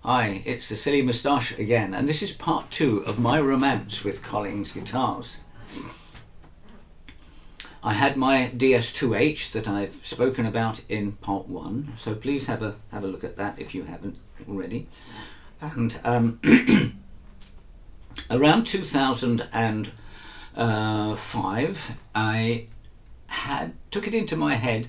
Hi, it's the Silly Moustache again, and this is part 2 of my romance with Collings guitars. I had my DS2H that I've spoken about in part 1, so please have a look at that if you haven't already. And around 2005, I took it into my head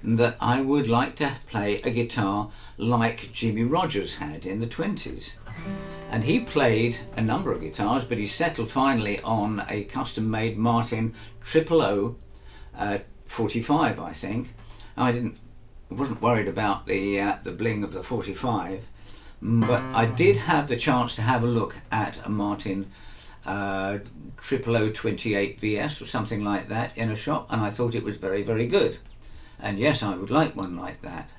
that I would like to play a guitar like Jimmy Rogers had in the 20s. And he played a number of guitars, but he settled finally on a custom-made Martin 000 45, I think. I wasn't worried about the bling of the 45, but I did have the chance to have a look at a Martin 000 28 VS or something like that in a shop, and I thought it was very, very good. And yes, I would like one like that.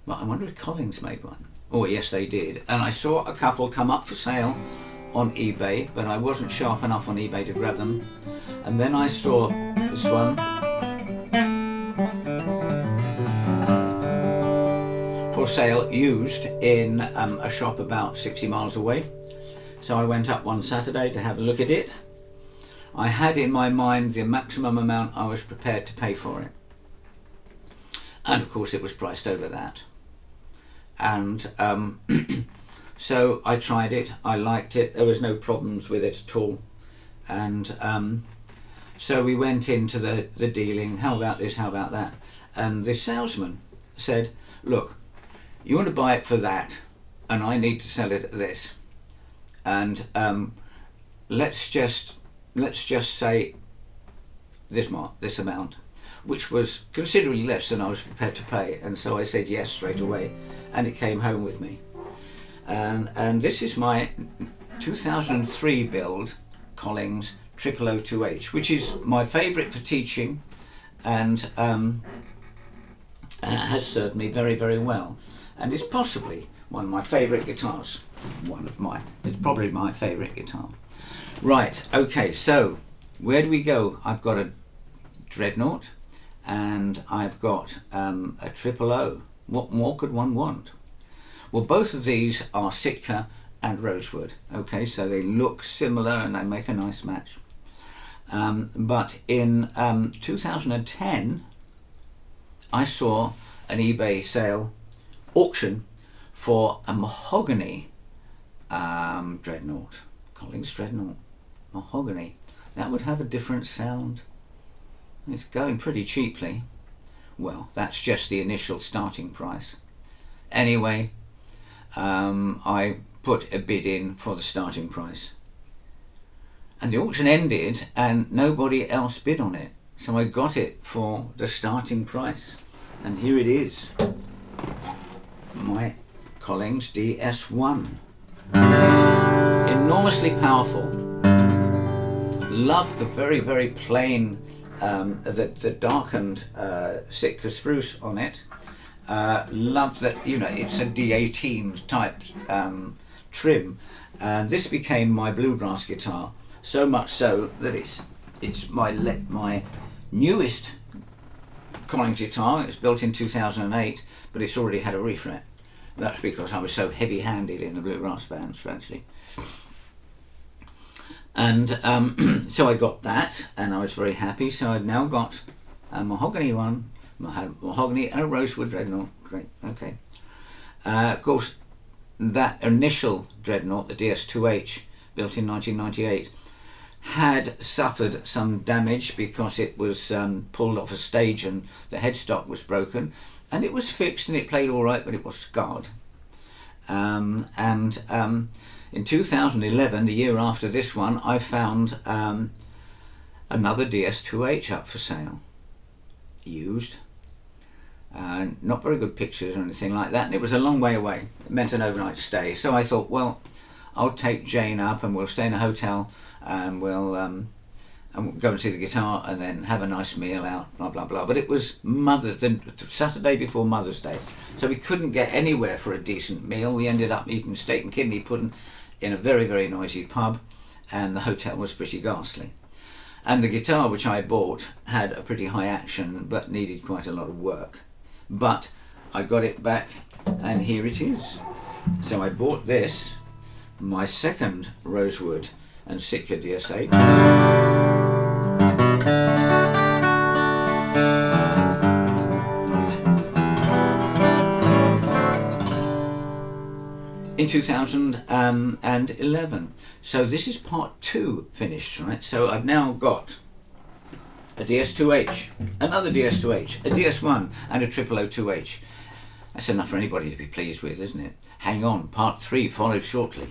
But I wonder if Collings made one. Oh yes, they did. And I saw a couple come up for sale on eBay, but I wasn't sharp enough on eBay to grab them. And then I saw this one for sale, used in a shop about 60 miles away. So I went up one Saturday to have a look at it. I had in my mind the maximum amount I was prepared to pay for it. And of course it was priced over that. And so I tried it, I liked it, there was no problems with it at all. And so we went into the dealing, how about this, how about that? And the salesman said, look, you want to buy it for that, and I need to sell it at this. And let's just say this amount, which was considerably less than I was prepared to pay. And so I said yes straight away, and it came home with me. And this is my 2003 build Collings 000 which is my favourite for teaching, and has served me very, very well, and is possibly one of my favourite guitars. It's probably my favourite guitar. Right, okay, so where do we go? I've got a Dreadnought and I've got a 000. What more could one want? Well, both of these are Sitka and rosewood. Okay, so they look similar and they make a nice match. But in 2010, I saw an eBay sale auction for a mahogany Dreadnought, Collings Dreadnought, mahogany. That would have a different sound. It's going pretty cheaply. Well, that's just the initial starting price. Anyway, I put a bid in for the starting price. And the auction ended and nobody else bid on it. So I got it for the starting price. And here it is. My Collings DS1. Enormously powerful. Loved the very, very plain, the darkened Sitka spruce on it. Loved that, it's a D18 type trim. And this became my bluegrass guitar, so much so that it's my newest Collings guitar. It's built in 2008, but it's already had a refret. That's because I was so heavy-handed in the bluegrass bands, actually. And so I got that, and I was very happy. So I've now got a mahogany one, mahogany and a rosewood Dreadnought. Great, okay. Of course, that initial Dreadnought, the DS2H, built in 1998, had suffered some damage because it was pulled off a stage and the headstock was broken. And it was fixed and it played all right, but it was scarred. In 2011, the year after this one, I found another DS2H up for sale, used. Not very good pictures or anything like that, and it was a long way away. It meant an overnight stay. So I thought, well, I'll take Jane up and we'll stay in a hotel and we'll go and see the guitar and then have a nice meal out, blah, blah, blah. But it was the Saturday before Mother's Day, so we couldn't get anywhere for a decent meal. We ended up eating steak and kidney pudding in a very, very noisy pub, and the hotel was pretty ghastly. And the guitar which I bought had a pretty high action but needed quite a lot of work. But I got it back and here it is. So I bought this, my second Rosewood and Sitka DS8. In 2011. So this is part 2 finished, right? So I've now got a DS2H, another DS2H, a DS1 and a 0002H. That's enough for anybody to be pleased with, isn't it? Hang on, part 3 follows shortly.